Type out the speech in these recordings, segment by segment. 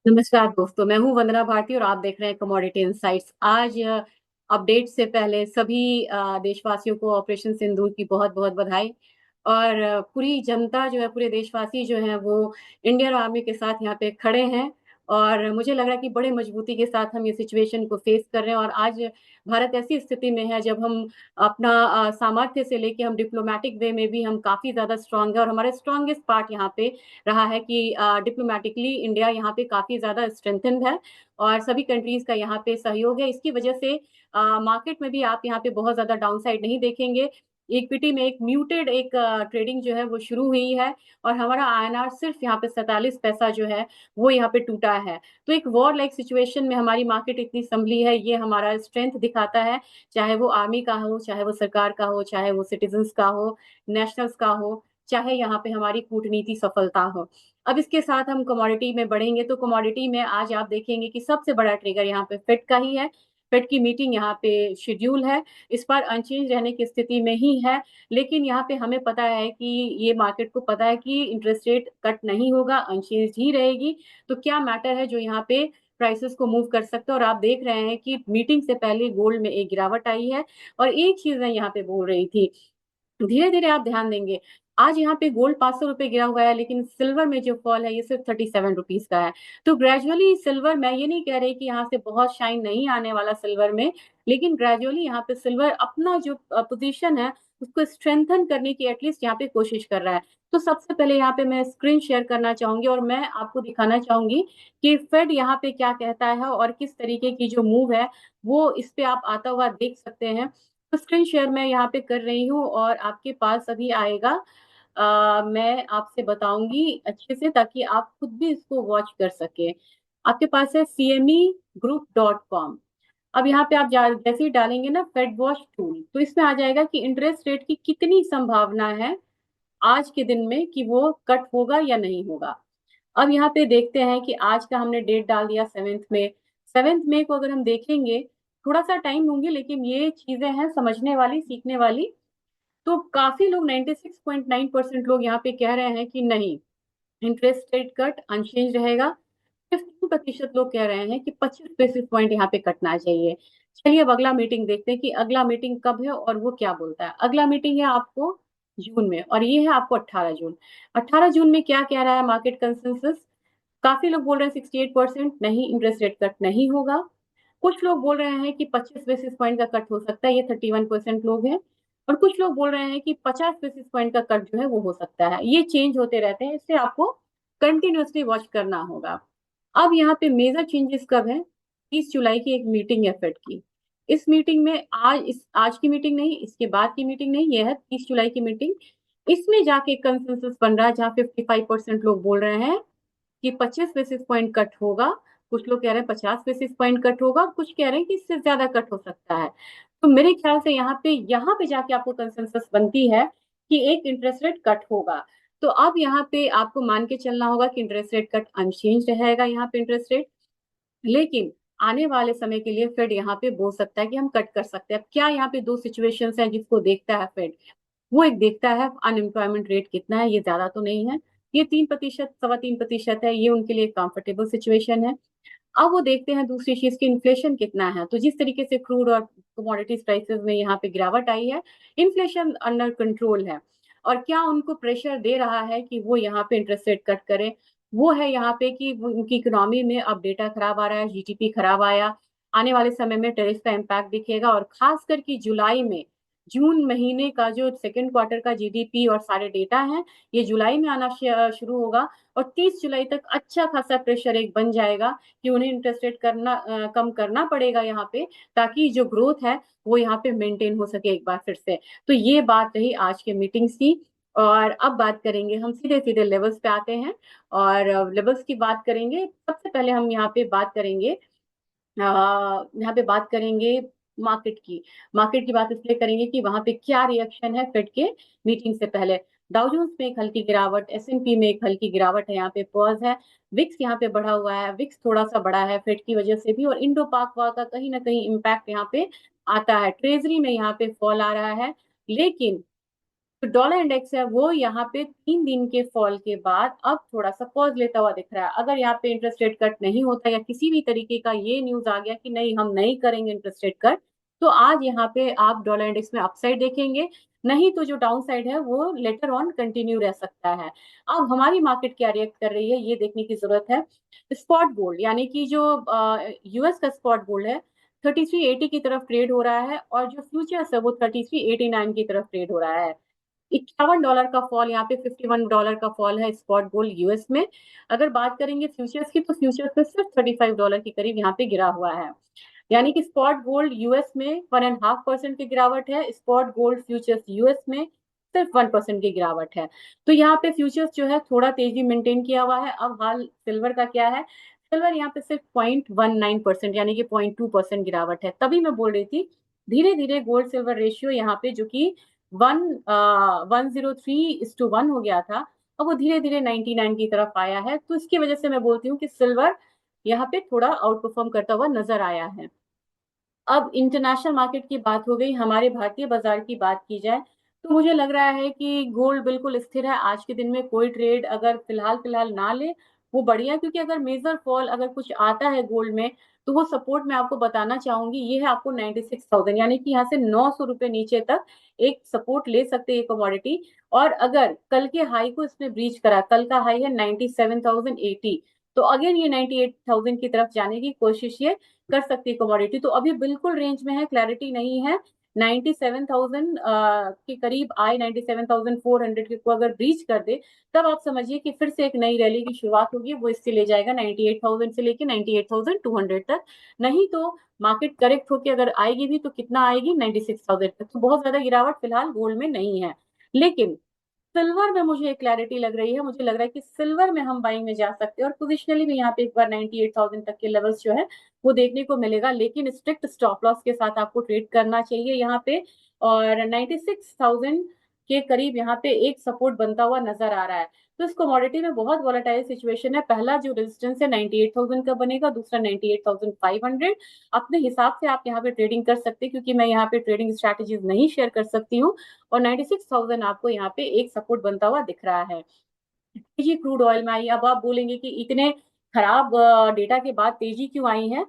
नमस्कार दोस्तों, मैं हूँ वंदना भारती और आप देख रहे हैं कमोडिटी इनसाइट्स। आज अपडेट से पहले सभी देशवासियों को ऑपरेशन सिंदूर की बहुत-बहुत बधाई। और पूरी जनता जो है, पूरे देशवासी जो हैं वो इंडियन आर्मी के साथ यहाँ पे खड़े हैं और मुझे लग रहा है कि बड़े मजबूती के साथ हम ये सिचुएशन को फेस कर रहे हैं। और आज भारत ऐसी स्थिति में है जब हम अपना सामर्थ्य से लेके हम डिप्लोमैटिक वे में भी हम काफ़ी ज़्यादा स्ट्रॉन्ग है और हमारे स्ट्रॉन्गेस्ट पार्ट यहाँ पे रहा है कि डिप्लोमैटिकली इंडिया यहाँ पे काफ़ी ज़्यादा स्ट्रेंथेंड है और सभी कंट्रीज़ का यहाँ पे सहयोग है। इसकी वजह से मार्केट में भी आप यहाँ पे बहुत ज़्यादा डाउनसाइड नहीं देखेंगे। इक्विटी में एक म्यूटेड एक ट्रेडिंग जो है वो शुरू हुई है और हमारा आईएनआर सिर्फ यहाँ पे 47 पैसा जो है वो यहाँ पे टूटा है। तो एक वॉर लाइक सिचुएशन में हमारी मार्केट इतनी संभली है, ये हमारा स्ट्रेंथ दिखाता है, चाहे वो आर्मी का हो, चाहे वो सरकार का हो, चाहे वो सिटीजन्स का हो, नेशनल्स का हो, चाहे यहाँ पे हमारी कूटनीति सफलता हो। अब इसके साथ हम कमोडिटी में बढ़ेंगे तो कमोडिटी में आज आप देखेंगे कि सबसे बड़ा ट्रिगर यहाँ पे फेड का ही है। फेड की मीटिंग यहाँ पे शेड्यूल है, इस बार अनचेंज रहने की स्थिति में ही है, लेकिन यहाँ पे हमें पता है कि ये मार्केट को पता है कि इंटरेस्ट रेट कट नहीं होगा, अनचेंज ही रहेगी। तो क्या मैटर है जो यहाँ पे प्राइसेस को मूव कर सकते हैं। और आप देख रहे हैं कि मीटिंग से पहले गोल्ड में एक गिरावट आई है। और एक चीज मैं यहाँ पे बोल रही थी, धीरे-धीरे आप ध्यान देंगे, आज यहाँ पे गोल्ड ₹500 गिरा हुआ है, लेकिन सिल्वर में जो फॉल है ये सिर्फ ₹37 का है। तो ग्रेजुअली सिल्वर, मैं ये नहीं कह रही कि यहाँ से बहुत शाइन नहीं आने वाला सिल्वर में, लेकिन ग्रेजुअली यहाँ पे सिल्वर अपना जो पोजीशन है उसको स्ट्रेंथन करने की एटलीस्ट यहाँ पे कोशिश कर रहा है। तो सबसे पहले यहाँ पे मैं स्क्रीन शेयर करना चाहूँगी और मैं आपको दिखाना चाहूँगी कि फेड यहाँ पे क्या कहता है और किस तरीके की जो मूव है, वो इस पे आप आता हुआ देख सकते हैं। तो स्क्रीन शेयर मैं यहाँ पे कर रही हूँ और आपके पास अभी आएगा। मैं आपसे बताऊंगी अच्छे से ताकि आप खुद भी इसको वॉच कर सके। आपके पास है cmegroup.com। अब यहाँ पे आप जैसे ही डालेंगे ना फेड वॉच टूल, तो इसमें आ जाएगा कि इंटरेस्ट रेट की कितनी संभावना है आज के दिन में कि वो कट होगा या नहीं होगा। अब यहाँ पे देखते हैं कि आज का हमने डेट डाल दिया 7 मई। 7 मई को अगर हम देखेंगे, थोड़ा सा टाइम लूंगी लेकिन ये चीजें हैं समझने वाली, सीखने वाली। तो काफी लोग 96.9% लोग यहाँ पे कह रहे हैं कि नहीं, इंटरेस्ट रेट कट अनचेंज रहेगा। 15% लोग कह रहे हैं कि 25 बेसिस पॉइंट यहाँ पे कटना चाहिए। चलिए अब अगला मीटिंग देखते हैं कि अगला मीटिंग कब है और वो क्या बोलता है। अगला मीटिंग है आपको जून में और ये है आपको 18 जून। 18 जून में क्या कह रहा है मार्केट कंसेंसस? काफी लोग बोल रहे हैं 68% नहीं, इंटरेस्ट रेट कट नहीं होगा। कुछ लोग बोल रहे हैं कि 25 बेसिस पॉइंट का कट हो सकता है, ये 31% लोग हैं। और कुछ लोग बोल रहे हैं कि 50 बेसिस पॉइंट का कट जो है वो हो सकता है। ये चेंज होते रहते हैं, इससे आपको कंटिन्यूअसली वॉच करना होगा। अब यहाँ पे मेजर चेंजेस कब है? 30 जुलाई की एक मीटिंग है फेड की। इस मीटिंग में आज की मीटिंग नहीं, इसके बाद की मीटिंग नहीं, ये है 30 जुलाई की मीटिंग। इसमें जाके कंसेंसस बन रहा है जहाँ 55% लोग बोल रहे हैं कि 25 बेसिस पॉइंट कट होगा। कुछ लोग कह रहे हैं 50 बेसिस पॉइंट कट होगा, कुछ कह रहे हैं कि इससे ज्यादा कट हो सकता है। तो मेरे ख्याल से यहाँ पे जाके आपको कंसेंसस बनती है कि एक इंटरेस्ट रेट कट होगा। तो अब यहाँ पे आपको मान के चलना होगा कि इंटरेस्ट रेट कट अनचेंज रहेगा यहाँ पे इंटरेस्ट रेट। लेकिन आने वाले समय के लिए फेड यहाँ पे बोल सकता है कि हम कट कर सकते हैं। अब क्या यहाँ पे दो सिचुएशंस हैं जिसको देखता है फेड। वो एक देखता है अनएम्प्लॉयमेंट रेट कितना है, ये ज्यादा तो नहीं है, ये 3%, 3.25% है, ये उनके लिए कंफर्टेबल सिचुएशन है। अब वो देखते हैं दूसरी चीज की इन्फ्लेशन कितना है। तो जिस तरीके से क्रूड और कमोडिटीज प्राइसेस में यहाँ पे गिरावट आई है, इन्फ्लेशन अंडर कंट्रोल है। और क्या उनको प्रेशर दे रहा है कि वो यहाँ पे इंटरेस्ट रेट कट करें? वो है यहाँ पे कि उनकी इकोनॉमी में अब डेटा खराब आ रहा है, जीडीपी खराब आया, आने वाले समय में टैरिफ का इम्पैक्ट दिखेगा। और खासकर कि जुलाई में, जून महीने का जो सेकेंड क्वार्टर का जीडीपी और सारे डेटा हैं, ये जुलाई में आना शुरू होगा। और 30 जुलाई तक अच्छा खासा प्रेशर एक बन जाएगा कि उन्हें इंटरेस्ट रेट कम करना पड़ेगा यहाँ पे, ताकि जो ग्रोथ है वो यहाँ पे मेंटेन हो सके एक बार फिर से। तो ये बात रही आज के मीटिंग्स की। और अब बात करेंगे, हम सीधे सीधे लेवल्स पे आते हैं और लेवल्स की बात करेंगे। सबसे पहले हम यहाँ पे बात करेंगे, यहाँ पे बात करेंगे मार्केट की। मार्केट की बात इसलिए करेंगे कि वहां पे क्या रिएक्शन है फेड के मीटिंग से पहले। डाउ जोन्स में एक हल्की गिरावट, एसएनपी में एक हल्की गिरावट है, यहाँ पे पॉज है। विक्स यहाँ पे बढ़ा हुआ है, विक्स थोड़ा सा बढ़ा है फेड की वजह से भी। और इंडो पाक वार का कहीं ना कहीं इम्पैक्ट यहाँ पे आता है। ट्रेजरी में यहाँ पे फॉल आ रहा है, लेकिन तो डॉलर इंडेक्स है वो यहाँ पे 3 दिन के फॉल के बाद अब थोड़ा सा पॉज लेता हुआ दिख रहा है। अगर यहाँ पे इंटरेस्ट रेट कट नहीं होता या किसी भी तरीके का ये न्यूज आ गया कि नहीं हम नहीं करेंगे इंटरेस्ट रेट कट, तो आज यहाँ पे आप डॉलर इंडेक्स में अपसाइड देखेंगे। नहीं तो जो डाउन साइड है वो लेटर ऑन कंटिन्यू रह सकता है। अब हमारी मार्केट क्या रिएक्ट कर रही है ये देखने की जरूरत है। स्पॉट गोल्ड यानी कि जो यूएस का स्पॉट गोल्ड है 3380 की तरफ ट्रेड हो रहा है, और जो फ्यूचर्स है वो 3389 की तरफ ट्रेड हो रहा है। $51 का फॉल, यहाँ पे $51 का फॉल है स्पॉट गोल्ड यूएस में। अगर बात करेंगे फ्यूचर्स की तो फ्यूचर्स में सिर्फ $35 के करीब यहाँ पे गिरा हुआ है। यानी कि स्पॉट गोल्ड यूएस में 1.5% की गिरावट है, स्पॉट गोल्ड फ्यूचर्स यूएस में सिर्फ 1% की गिरावट है। तो यहाँ पे फ्यूचर्स जो है थोड़ा तेजी मेंटेन किया हुआ है। अब हाल सिल्वर का क्या है, सिल्वर यहाँ पे सिर्फ 0.19% यानी कि 0.2% गिरावट है। तभी मैं बोल रही थी धीरे धीरे गोल्ड सिल्वर रेशियो यहाँ पे जो कि 103:1 हो गया था, अब वो धीरे धीरे 99 की तरफ आया है। तो इसकी वजह से मैं बोलती हूँ कि सिल्वर यहाँ पे थोड़ा आउट परफॉर्म करता हुआ नजर आया है। अब इंटरनेशनल मार्केट की बात हो गई, हमारे भारतीय बाजार की बात की जाए तो मुझे लग रहा है कि गोल्ड बिल्कुल स्थिर है। आज के दिन में कोई ट्रेड अगर फिलहाल फिलहाल ना ले वो बढ़िया, क्योंकि अगर मेजर फॉल अगर कुछ आता है गोल्ड में तो वो सपोर्ट मैं आपको बताना चाहूंगी, ये है आपको 96,000, यानी कि यहाँ से 900 रुपए नीचे तक एक सपोर्ट ले सकते हैं कमोडिटी। और अगर कल के हाई को इसने ब्रीच करा, कल का हाई है 97,080, तो अगेन ये 98,000 की तरफ जाने की कोशिश ये कर सकती है कमोडिटी। तो अभी बिल्कुल रेंज में है, क्लैरिटी नहीं है। 97,000 के करीब आए, 97,400 के को अगर ब्रीच कर दे तब आप समझिए कि फिर से एक नई रैली की शुरुआत होगी, वो इससे ले जाएगा 98,000 से लेके 98,200 तक। नहीं तो मार्केट करेक्ट होकर अगर आएगी भी तो कितना आएगी, 96,000 तक। तो बहुत ज्यादा गिरावट फिलहाल गोल्ड में नहीं है। लेकिन सिल्वर में मुझे एक क्लैरिटी लग रही है, मुझे लग रहा है कि सिल्वर में हम बाइंग में जा सकते हैं, और पोजिशनली भी यहाँ पे एक बार 98,000 तक के लेवल्स जो है वो देखने को मिलेगा। लेकिन स्ट्रिक्ट स्टॉप लॉस के साथ आपको ट्रेड करना चाहिए यहाँ पे। और 96,000 के करीब यहाँ पे एक सपोर्ट बनता हुआ नजर आ रहा है। तो इस कमोडिटी में बहुत वॉलेटाइल सिचुएशन है। पहला जो रेजिस्टेंस है 98,000 का बनेगा, दूसरा 98,500। अपने हिसाब से आप यहाँ पे ट्रेडिंग कर सकते हैं, क्योंकि मैं यहाँ पे ट्रेडिंग स्ट्रैटेजीज नहीं शेयर कर सकती हूँ। और 96,000 आपको यहाँ पे एक सपोर्ट बनता हुआ दिख रहा है। तेजी क्रूड ऑयल में आई। अब आप बोलेंगे कि इतने खराब डेटा के बाद तेजी क्यों आई है,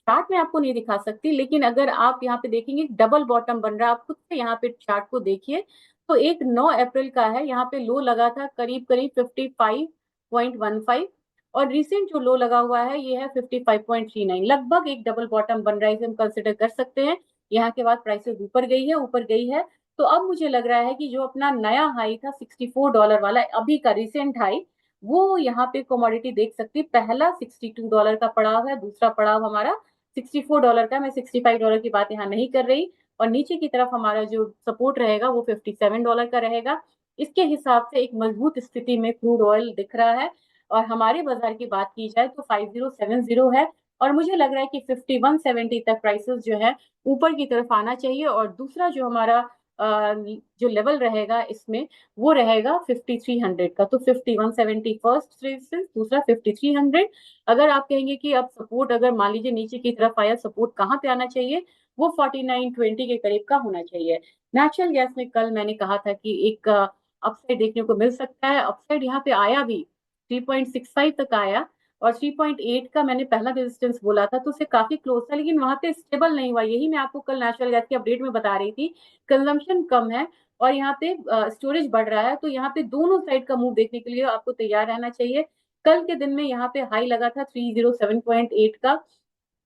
चार्ट में आपको नहीं दिखा सकती, लेकिन अगर आप यहाँ पे देखेंगे डबल बॉटम बन रहा है, आप खुद से यहाँ पे चार्ट को देखिए। तो एक 9 अप्रैल का है, यहाँ पे लो लगा था करीब करीब 55.15, और रिसेंट जो लो लगा हुआ है ये है 55.39। लगभग एक डबल बॉटम बन रहा है, इसे हम कंसिडर कर सकते हैं। यहाँ के बाद प्राइसेस ऊपर गई है, ऊपर गई है। तो अब मुझे लग रहा है कि जो अपना नया हाई था $64 वाला, अभी का रिसेंट हाई, वो यहाँ पे कमोडिटी देख सकती है। पहला $62 का पड़ाव है, दूसरा पड़ाव हमारा $64 का। मैं $65 की बात यहाँ नहीं कर रही। और नीचे की तरफ हमारा जो सपोर्ट रहेगा वो $57 का रहेगा। इसके हिसाब से एक मजबूत स्थिति में क्रूड ऑयल दिख रहा है। और हमारे बाजार की बात की जाए तो 5070 है, और मुझे लग रहा है कि 5170 तक प्राइसेस जो है ऊपर की तरफ आना चाहिए। और दूसरा जो हमारा जो लेवल रहेगा इसमें वो रहेगा 5300 का। तो 5170 फर्स्ट रेजिस्टेंस, दूसरा 5300। अगर आप कहेंगे कि अब सपोर्ट अगर मान लीजिए नीचे की तरफ आया, सपोर्ट कहाँ पे आना चाहिए, वो 4920 के करीब का होना चाहिए। नेचुरल गैस में कल मैंने कहा था कि एक अपसाइड देखने को मिल सकता है। अपसाइड यहाँ पे आया भी, 3.65 तक आया, और 3.8 का मैंने पहला रेजिस्टेंस बोला था, तो उसे काफी क्लोज था, लेकिन वहां पे स्टेबल नहीं हुआ। यही मैं आपको कल नेचुरल गैस के अपडेट में बता रही थी। कंजम्पशन कम है और यहाँ पे स्टोरेज बढ़ रहा है, तो यहाँ पे दोनों साइड का मूव देखने के लिए आपको तैयार रहना चाहिए। कल के दिन में यहाँ पे हाई लगा था 307.8 का।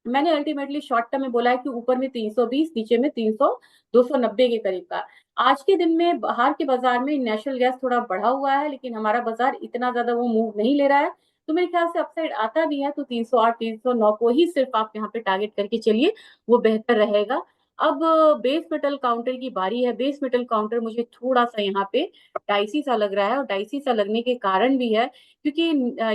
मैंने अल्टीमेटली शॉर्ट टर्म में बोला है कि ऊपर में 320, नीचे में 300, 290 के करीब का। आज के दिन में बाहर के बाजार में नेचुरल गैस थोड़ा बढ़ा हुआ है, लेकिन हमारा बाजार इतना ज्यादा वो मूव नहीं ले रहा है। तो मेरे ख्याल से अपसाइड आता भी है तो 308, 309 को ही सिर्फ आप यहाँ पे टारगेट करके चलिए, वो बेहतर रहेगा। अब बेस मेटल काउंटर की बारी है। बेस मेटल काउंटर मुझे थोड़ा सा यहाँ पे डाइसी सा लग रहा है, और डाइसी सा लगने के कारण भी है क्योंकि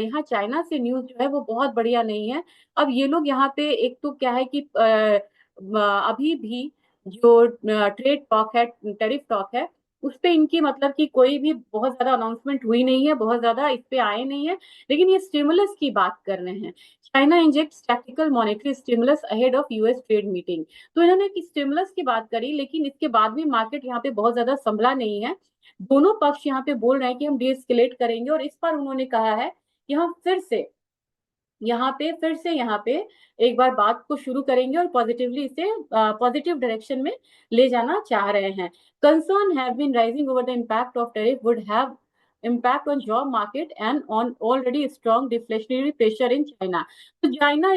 यहाँ चाइना से न्यूज जो है वो बहुत बढ़िया नहीं है। अब ये लोग यहाँ पे एक तो क्या है कि अभी भी जो ट्रेड टॉक है, टैरिफ टॉक है, उस पे इनकी मतलब कि कोई भी बहुत ज्यादा अनाउंसमेंट हुई नहीं है, बहुत ज्यादा इस पे आए नहीं है, लेकिन ये स्टिमुलस की बात कर रहे हैं। China injects tactical monetary stimulus ahead of US trade meeting. तो इन्होंने स्टिमुलस की बात करी, लेकिन इसके बाद भी मार्केट यहाँ पे बहुत ज्यादा संभला नहीं है। दोनों पक्ष यहाँ पे बोल रहे हैं कि हम डीएस्केलेट करेंगे, और इस बार उन्होंने कहा है कि हम फिर से यहाँ पे एक बार बात को शुरू करेंगे और पॉजिटिवली इसे पॉजिटिव डायरेक्शन में ले जाना चाह रहे हैं। Concern have been rising over the impact of tariff would have impact on job market and on already strong deflationary pressure in China। तो चाइना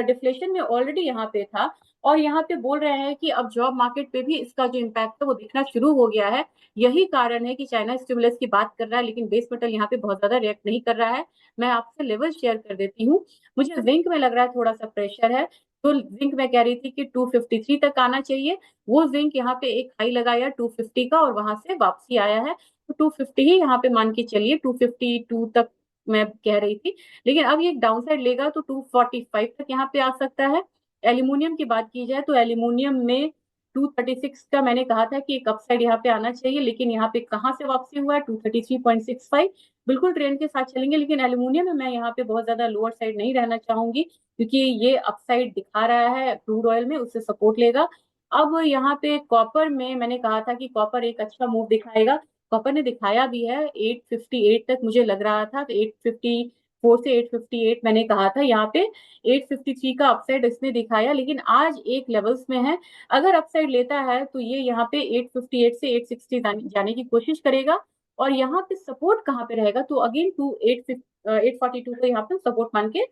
डिफ्लेशन में ऑलरेडी यहाँ पे था, और यहाँ पे बोल रहे हैं कि अब जॉब मार्केट पे भी इसका जो इम्पैक्ट है वो दिखना शुरू हो गया है। यही कारण है कि चाइना स्टिमुलस की बात कर रहा है, लेकिन बेस मेटल यहाँ पे बहुत ज्यादा रिएक्ट नहीं कर रहा है। मैं आपसे लेवल शेयर कर देती हूँ। मुझे जिंक में लग रहा है थोड़ा सा प्रेशर है, तो जिंक में कह रही थी कि 253 तक आना चाहिए। वो जिंक यहाँ पे एक हाई लगाया 250 का, और वहां से वापसी आया है, तो 250 ही यहाँ पे मान के चलिए, 252 तक मैं कह रही थी। लेकिन अब ये डाउन साइड लेगा तो 245 तक यहाँ पे आ सकता है। एल्यूमिनियम की बात की जाए तो एल्यूमिनियम में 236 का मैंने कहा था कि एक अपसाइड यहाँ पे आना चाहिए, लेकिन यहाँ पे कहाँ से वापसी हुआ है, 233.65। बिल्कुल ट्रेंड के साथ चलेंगे, लेकिन एल्यूमिनियम में मैं यहाँ पे बहुत ज्यादा लोअर साइड नहीं रहना चाहूंगी, क्योंकि ये अपसाइड दिखा रहा है क्रूड ऑयल में, उससे सपोर्ट लेगा। अब यहाँ पे कॉपर में मैंने कहा था कि कॉपर एक अच्छा मूव दिखाएगा, कॉपर ने दिखाया भी है। 858 तक मुझे लग रहा था, तो 854 से 858 मैंने कहा था, यहाँ पे 853 का अपसाइड इसने दिखाया, लेकिन आज एक लेवल्स में है। अगर अपसाइड लेता है तो ये यहाँ पे 858 से 860 जाने की कोशिश करेगा, और यहाँ पे सपोर्ट कहाँ पे रहेगा, तो अगेन 842 को यहाँ पे सपोर्ट मान के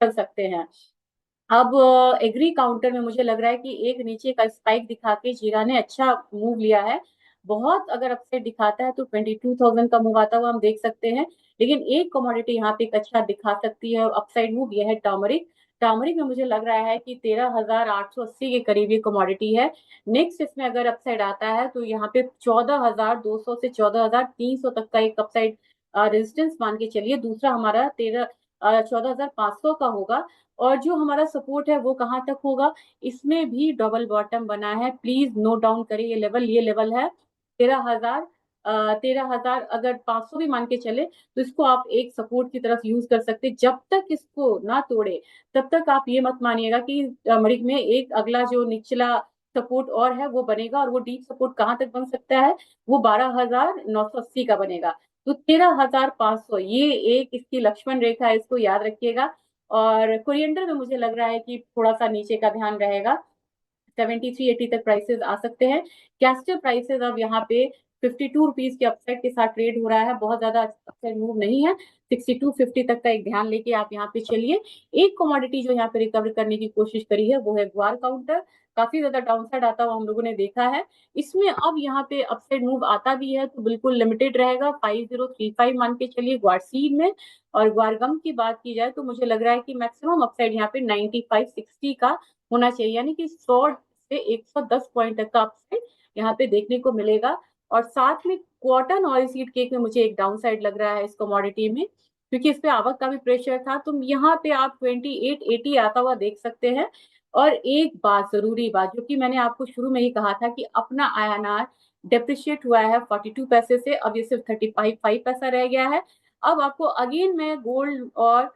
चल सकते हैं। अब एग्री काउंटर में मुझे लग रहा है कि एक नीचे का स्पाइक दिखा के जीरा ने अच्छा मूव लिया है। बहुत अगर अपसाइड दिखाता है तो 22,000 का मूव आता हुआ हम देख सकते हैं, लेकिन एक कमोडिटी यहाँ पे एक अच्छा दिखा सकती है अपसाइड मूव, यह है टर्मरिक। टर्मरिक में मुझे लग रहा है कि 13,880 के करीब ये कमोडिटी है। नेक्स्ट इसमें अगर अपसाइड आता है तो यहाँ पे 14,200 से 14,300 तक का एक अपसाइड रेजिस्टेंस मान के चलिए। दूसरा हमारा 14,500 का होगा, और जो हमारा सपोर्ट है वो कहाँ तक होगा, इसमें भी डबल बॉटम बना है, प्लीज नोट डाउन करिए ये लेवल है 13,000। 13,000 अगर 500 भी मान के चले तो इसको आप एक सपोर्ट की तरफ यूज कर सकते। जब तक इसको ना तोड़े तब तक आप ये मत मानिएगा कि मणिक में एक अगला जो निचला सपोर्ट और है वो बनेगा, और वो डीप सपोर्ट कहाँ तक बन सकता है, वो 12,980 का बनेगा। तो 13,500 ये एक इसकी लक्ष्मण रेखा है, इसको याद रखिएगा। और कोरिएंडर में मुझे लग रहा है कि थोड़ा सा नीचे का ध्यान रहेगा, 7380 तक प्राइसेस आ सकते हैं। कैस्टर प्राइसेस अब यहाँ पे 52 रुपीज के अपसाइड के साथ ट्रेड हो रहा है, बहुत ज्यादा अपसाइड मूव नहीं है। 6250 तक का एक ध्यान लेके आप यहाँ पे चलिए। एक कमोडिटी जो यहाँ पे रिकवर करने की कोशिश करी है वो है ग्वार काउंटर। काफी ज्यादा डाउनसाइड आता हुआ हम लोगों ने देखा है, इसमें अब यहाँ पे अपसाइड मूव आता भी है तो बिल्कुल लिमिटेड रहेगा, 5035 मान के चलिए ग्वार सीड में। और ग्वारगम की बात की जाए तो मुझे लग रहा है कि मैक्सिमम अपसाइड यहाँ पे 9560 का होना चाहिए, यानी कि 100 से 110 पॉइंट तक का अपसाइड यहाँ पे देखने को मिलेगा। और साथ में कॉटन ऑयल सीड केक में मुझे एक डाउन साइड लग रहा है इस कमोडिटी में, क्योंकि इस पे आवक का भी प्रेशर था, तो यहाँ पे आप 2880 आता हुआ देख सकते हैं। और एक बात, जरूरी बात, जो कि मैंने आपको शुरू में ही कहा था कि अपना आईएनआर डेप्रिशिएट हुआ है 42 पैसे से, अब ये सिर्फ 35 पैसा रह गया है। अब आपको अगेन मैं गोल्ड और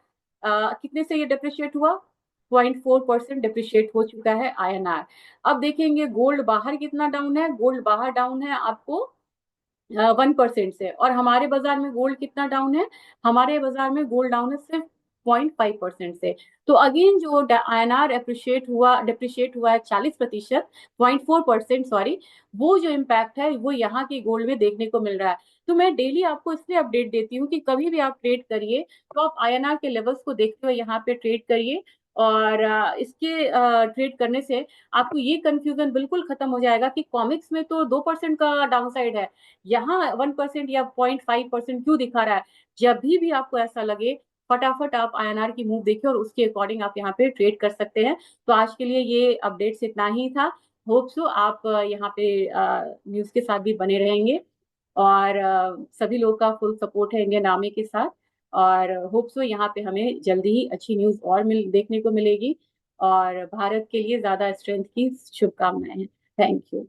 कितने से ये डेप्रिशिएट हुआ, 0.4% डिप्रिशिएट हो चुका है आईएनआर। अब देखेंगे गोल्ड बाहर कितना डाउन है, गोल्ड बाहर डाउन है आपको 1% से, और हमारे बाजार में गोल्ड कितना डाउन है, हमारे बाजार में गोल्ड डाउन है सिर्फ 0.5% से। तो अगेन जो आईएनआर डिप्रिशिएट हुआ है 40%, 0.4% सॉरी, वो जो इम्पैक्ट है वो यहाँ की गोल्ड में देखने को मिल रहा है। तो मैं डेली आपको इसलिए अपडेट देती हूँ कि कभी भी आप ट्रेड करिए तो आप आईएनआर के लेवल्स को देखते हुए यहाँ पे ट्रेड करिए, और इसके ट्रेड करने से आपको ये कंफ्यूजन बिल्कुल खत्म हो जाएगा कि कॉमिक्स में तो 2% का डाउन साइड है, यहाँ 1% या 0.5% क्यों दिखा रहा है। जब भी आपको ऐसा लगे फटाफट आप आईएनआर की मूव देखिए और उसके अकॉर्डिंग आप यहाँ पे ट्रेड कर सकते हैं। तो आज के लिए ये अपडेट्स इतना ही था। होप सो आप यहाँ पे न्यूज के साथ भी बने रहेंगे, और सभी लोग का फुल सपोर्ट है इंडियन आर्मी के साथ। और होप सो यहाँ पे हमें जल्दी ही अच्छी न्यूज और देखने को मिलेगी, और भारत के लिए ज्यादा स्ट्रेंथ की शुभकामनाएं हैं। Thank you.